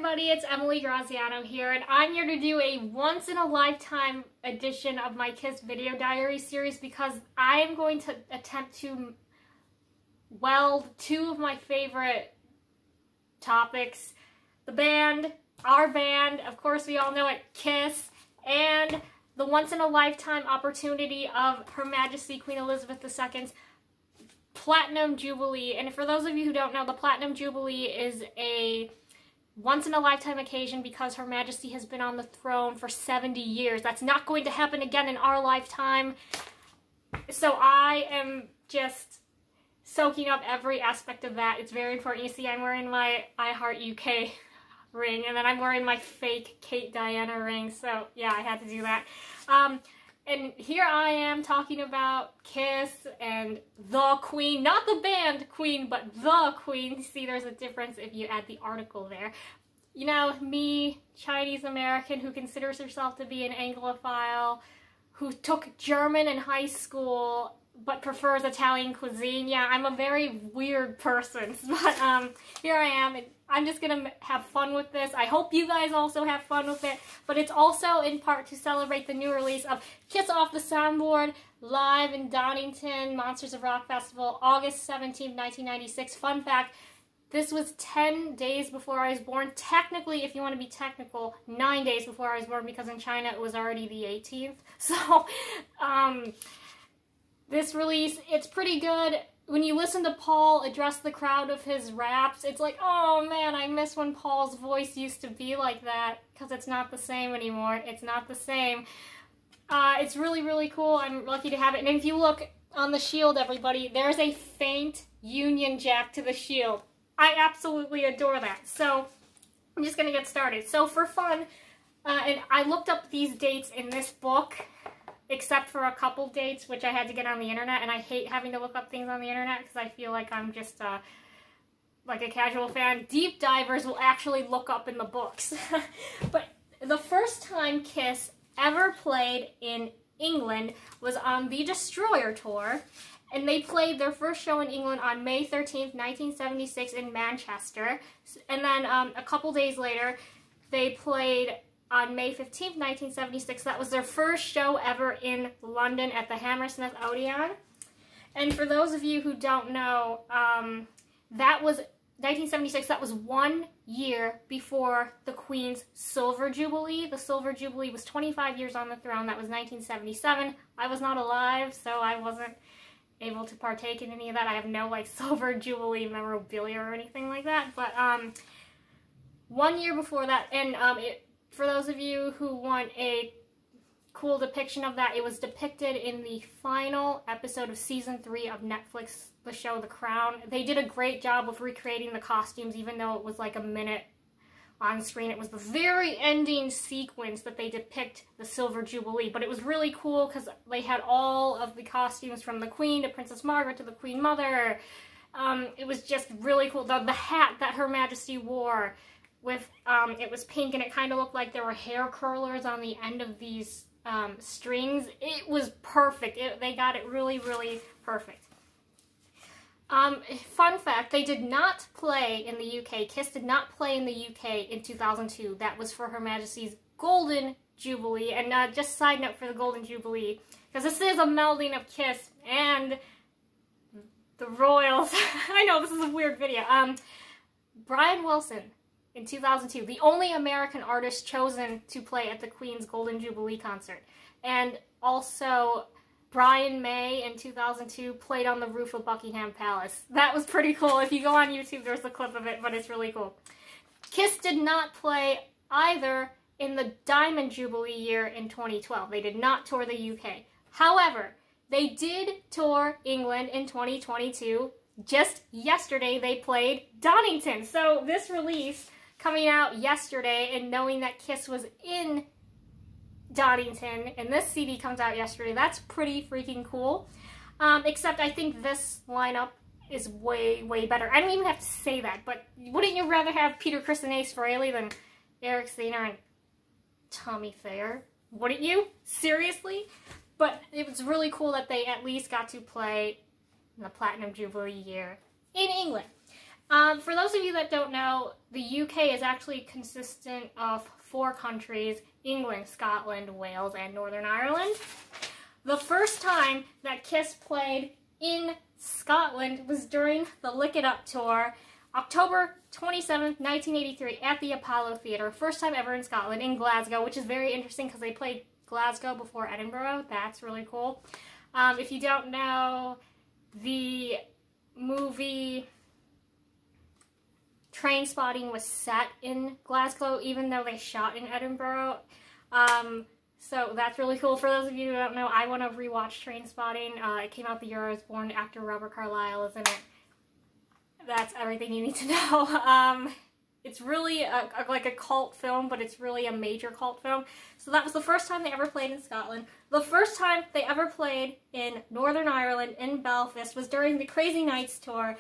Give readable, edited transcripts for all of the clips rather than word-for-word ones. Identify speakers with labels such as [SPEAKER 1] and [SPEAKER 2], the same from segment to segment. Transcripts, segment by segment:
[SPEAKER 1] everybody, it's Emily Graziano here, and I'm here to do a once-in-a-lifetime edition of my Kiss video diary series because I am going to attempt to weld two of my favorite topics. The band, our band, of course we all know it, Kiss, and the once-in-a-lifetime opportunity of Her Majesty Queen Elizabeth II's Platinum Jubilee. And for those of you who don't know, the Platinum Jubilee is a once-in-a-lifetime occasion because Her Majesty has been on the throne for 70 years. That's not going to happen again in our lifetime. So I am just soaking up every aspect of that. It's very important. You see, I'm wearing my I Heart UK ring, and then I'm wearing my fake Kate Diana ring. So yeah, I had to do that. And here I am talking about Kiss and the Queen, not the band Queen, but the Queen. See, there's a difference if you add the article there. You know, me, Chinese American, who considers herself to be an Anglophile, who took German in high school, but prefers Italian cuisine. Yeah, I'm a very weird person, but here I am, and I'm just gonna have fun with this. I hope you guys also have fun with it, but it's also in part to celebrate the new release of Kiss Off the Soundboard live in Donington, Monsters of Rock Festival, August 17th, 1996. Fun fact, this was 10 days before I was born. Technically, if you want to be technical, 9 days before I was born, because in China it was already the 18th. So, this release, it's pretty good. When you listen to Paul address the crowd with his raps, it's like, oh man, I miss when Paul's voice used to be like that, because it's not the same anymore. It's not the same. It's really, really cool. I'm lucky to have it. And if you look on the shield, everybody, there's a faint Union Jack to the shield. I absolutely adore that. So, I'm just going to get started. So, for fun, and I looked up these dates in this book, except for a couple dates, which I had to get on the internet, and I hate having to look up things on the internet because I feel like I'm just like a casual fan. Deep divers will actually look up in the books. But the first time Kiss ever played in England was on the Destroyer Tour, and they played their first show in England on May 13th, 1976 in Manchester, and then a couple days later they played on May 15th, 1976. That was their first show ever in London at the Hammersmith Odeon. And for those of you who don't know, that was 1976. That was 1 year before the Queen's Silver Jubilee. The Silver Jubilee was 25 years on the throne. That was 1977. I was not alive, so I wasn't able to partake in any of that. I have no, like, Silver Jubilee memorabilia or anything like that. But 1 year before that, and for those of you who want a cool depiction of that, it was depicted in the final episode of Season 3 of Netflix, the show The Crown. They did a great job of recreating the costumes, even though it was like a minute on screen. It was the very ending sequence that they depict the Silver Jubilee, but it was really cool because they had all of the costumes from the Queen to Princess Margaret to the Queen Mother. It was just really cool. The hat that Her Majesty wore, with it was pink, and it kind of looked like there were hair curlers on the end of these strings. It was perfect. They got it really, really perfect. Fun fact, they did not play in the UK. Kiss did not play in the UK in 2002. That was for Her Majesty's Golden Jubilee. And just side note for the Golden Jubilee, because this is a melding of Kiss and the Royals. I know, this is a weird video. Brian Wilson, in 2002, the only American artist chosen to play at the Queen's Golden Jubilee concert. And also, Brian May in 2002 played on the roof of Buckingham Palace. That was pretty cool. If you go on YouTube, there's a clip of it, but it's really cool. Kiss did not play either in the Diamond Jubilee year in 2012. They did not tour the UK. However, they did tour England in 2022. Just yesterday, they played Donington. So this release coming out yesterday, and knowing that Kiss was in Donington, and this CD comes out yesterday, that's pretty freaking cool. Except I think this lineup is way, way better. I don't even have to say that, but wouldn't you rather have Peter Criss and Ace Frehley than Eric Singer and Tommy Thayer? Wouldn't you? Seriously? But it was really cool that they at least got to play in the Platinum Jubilee year in England. For those of you that don't know, the UK is actually consistent of 4 countries: England, Scotland, Wales, and Northern Ireland. The first time that Kiss played in Scotland was during the Lick It Up tour, October 27th, 1983, at the Apollo Theatre. First time ever in Scotland, in Glasgow, which is very interesting because they played Glasgow before Edinburgh. That's really cool. If you don't know, the movie Trainspotting was set in Glasgow, even though they shot in Edinburgh. So that's really cool. For those of you who don't know, I want to rewatch Trainspotting. It came out the year I was born. Actor Robert Carlyle is in it. That's everything you need to know. It's really like a cult film, but it's really a major cult film. So that was the first time they ever played in Scotland. The first time they ever played in Northern Ireland, in Belfast, was during the Crazy Nights tour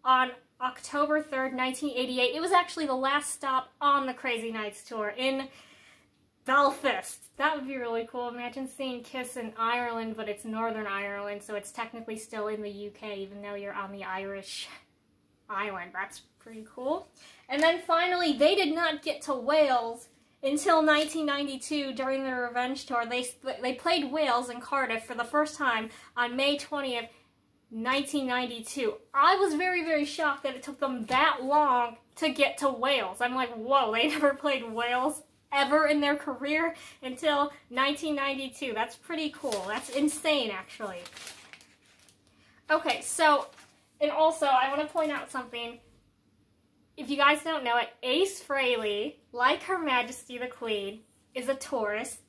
[SPEAKER 1] on October 3rd, 1988. It was actually the last stop on the Crazy Nights tour in Belfast. That would be really cool. Imagine seeing Kiss in Ireland, but it's Northern Ireland, so it's technically still in the UK, even though you're on the Irish island. That's pretty cool. And then finally, they did not get to Wales until 1992 during the Revenge tour. They played Wales in Cardiff for the first time on May 20th, 1992. I was very, very shocked that it took them that long to get to Wales. I'm like, whoa, they never played Wales ever in their career until 1992. That's pretty cool. That's insane, actually. Okay, so, and also, I want to point out something. If you guys don't know it, Ace Frehley, like Her Majesty the Queen, is a tourist.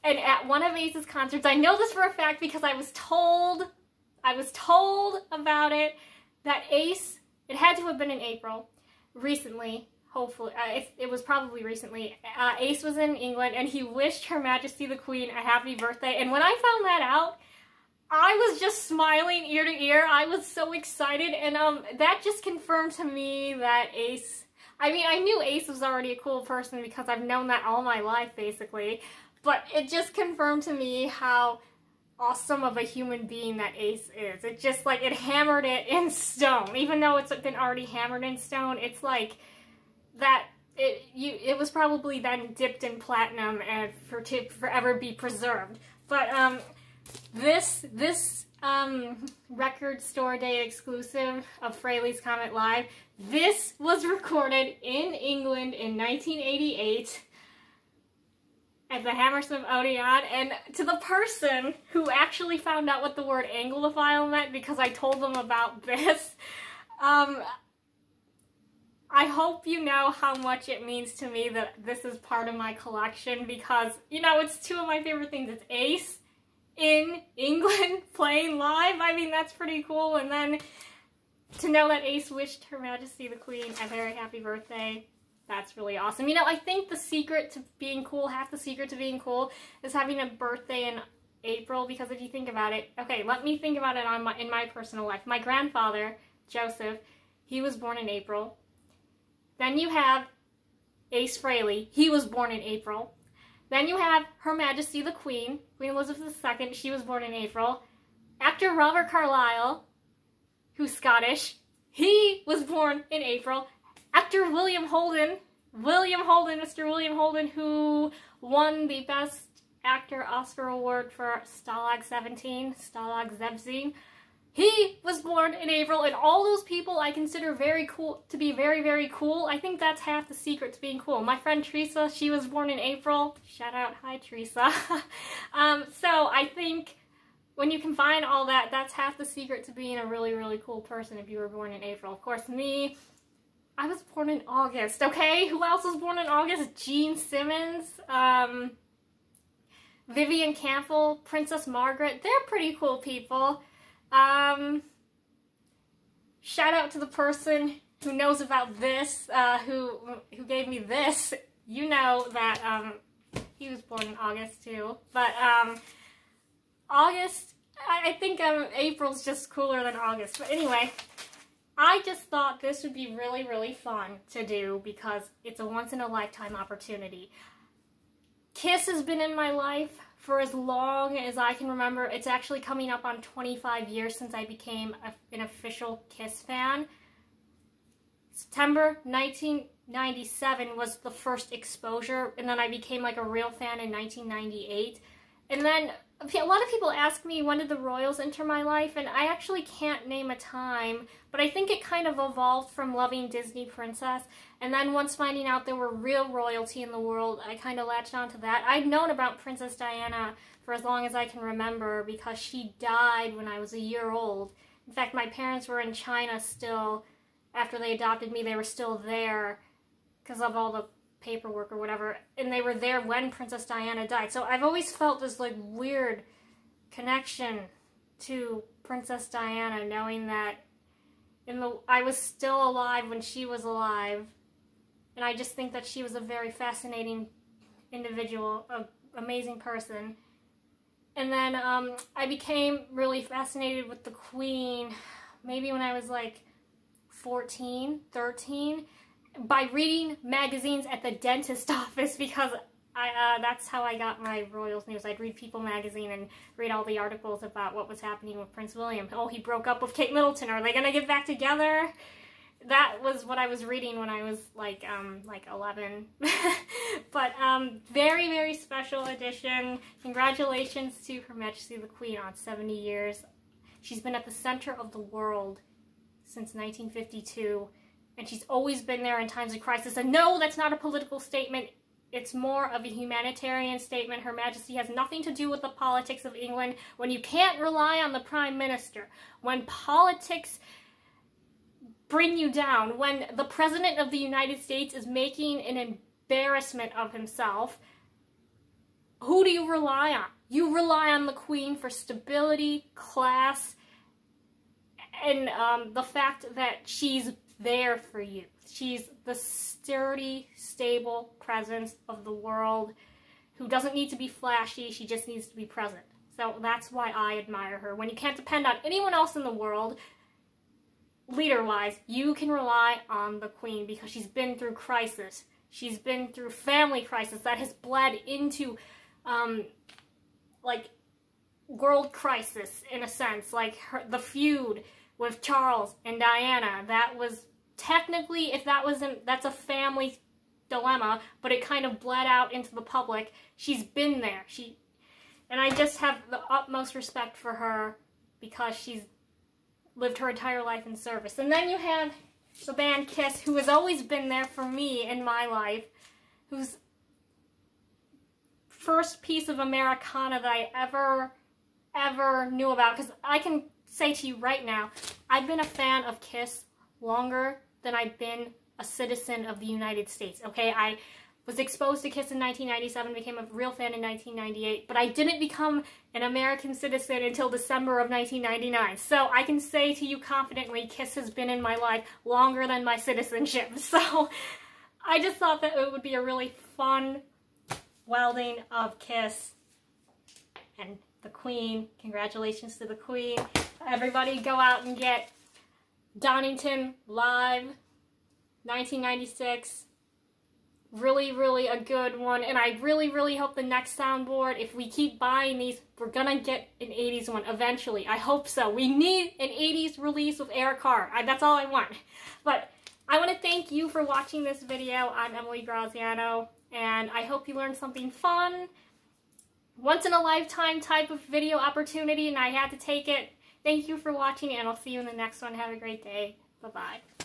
[SPEAKER 1] And at one of Ace's concerts, I know this for a fact because I was told about it, that Ace, it had to have been in April, recently, hopefully, it was probably recently, Ace was in England and he wished Her Majesty the Queen a happy birthday. And when I found that out, I was just smiling ear to ear. I was so excited, and that just confirmed to me that Ace, I mean, I knew Ace was already a cool person because I've known that all my life, basically, but it just confirmed to me how awesome of a human being that Ace is. It just, like, it hammered it in stone. Even though it's been already hammered in stone, it's like that it was probably then dipped in platinum and to forever be preserved. But this record store day exclusive of Frehley's Comet Live, this was recorded in England in 1988 at the Hammersmith Odeon, and to the person who actually found out what the word Anglophile meant because I told them about this, I hope you know how much it means to me that this is part of my collection because, you know, it's two of my favorite things. It's Ace in England playing live. I mean, that's pretty cool. And then to know that Ace wished Her Majesty the Queen a very happy birthday, that's really awesome. You know, I think the secret to being cool, half the secret to being cool, is having a birthday in April, because if you think about it, okay, let me think about it in my personal life. My grandfather, Joseph, he was born in April. Then you have Ace Frehley, he was born in April. Then you have Her Majesty the Queen, Queen Elizabeth II, she was born in April. Actor Robert Carlyle, who's Scottish, he was born in April. Actor Mr. William Holden, who won the Best Actor Oscar Award for Stalag 17, Stalag 17. He was born in April, and all those people I consider very cool, to be very, very cool. I think that's half the secret to being cool. My friend Teresa, she was born in April. Shout out, hi Teresa. So I think when you combine all that, that's half the secret to being a really, really cool person if you were born in April. Of course, me, I was born in August, okay? Who else was born in August? Gene Simmons, Vivian Campbell, Princess Margaret. They're pretty cool people. Shout out to the person who knows about this, who gave me this. You know that he was born in August too. But August, I think April's just cooler than August. But anyway, I just thought this would be really, really fun to do because it's a once-in-a-lifetime opportunity. Kiss has been in my life for as long as I can remember. It's actually coming up on 25 years since I became an official Kiss fan. September 1997 was the first exposure, and then I became like a real fan in 1998. And then a lot of people ask me, when did the royals enter my life? And I actually can't name a time, but I think it kind of evolved from loving Disney princess. And then once finding out there were real royalty in the world, I kind of latched onto that. I'd known about Princess Diana for as long as I can remember because she died when I was a year old. In fact, my parents were in China still. After they adopted me, they were still there because of all the paperwork or whatever, and they were there when Princess Diana died. So I've always felt this like weird connection to Princess Diana, knowing that I was still alive when she was alive, and I just think that she was a very fascinating individual, an amazing person. And then I became really fascinated with the Queen maybe when I was like 14, 13, by reading magazines at the dentist office, because that's how I got my royals news. I'd read People magazine and read all the articles about what was happening with Prince William. Oh, he broke up with Kate Middleton. Are they going to get back together? That was what I was reading when I was like 11. But very, very special edition. Congratulations to Her Majesty the Queen on 70 years. She's been at the center of the world since 1952. And she's always been there in times of crisis. And no, that's not a political statement. It's more of a humanitarian statement. Her Majesty has nothing to do with the politics of England. When you can't rely on the Prime Minister, when politics bring you down, when the President of the United States is making an embarrassment of himself, who do you rely on? You rely on the Queen for stability, class, and the fact that she's there for you. She's the sturdy, stable presence of the world who doesn't need to be flashy, she just needs to be present. So that's why I admire her. When you can't depend on anyone else in the world, leader-wise, you can rely on the Queen because she's been through crisis. She's been through family crisis that has bled into, like, world crisis, in a sense. Like, the feud with Charles and Diana, that was technically, if that wasn't, that's a family dilemma, but it kind of bled out into the public. She's been there. And I just have the utmost respect for her because she's lived her entire life in service. And then you have the band Kiss, who has always been there for me in my life, whose first piece of Americana that I ever knew about, because I can say to you right now, I've been a fan of Kiss longer than I've been a citizen of the United States, okay? I was exposed to Kiss in 1997, became a real fan in 1998, but I didn't become an American citizen until December of 1999. So I can say to you confidently, Kiss has been in my life longer than my citizenship. So I just thought that it would be a really fun welding of Kiss and the Queen. Congratulations to the Queen. Everybody go out and get Donington Live 1996. Really, really a good one. And I really, really hope the next soundboard, if we keep buying these, we're gonna get an 80s one eventually. I hope so. We need an 80s release with Eric Carr. That's all I want. But I want to thank you for watching this video. I'm Emily Graziano, and I hope you learned something fun. Once in a lifetime type of video opportunity, and I had to take it. Thank you for watching, and I'll see you in the next one. Have a great day. Bye-bye.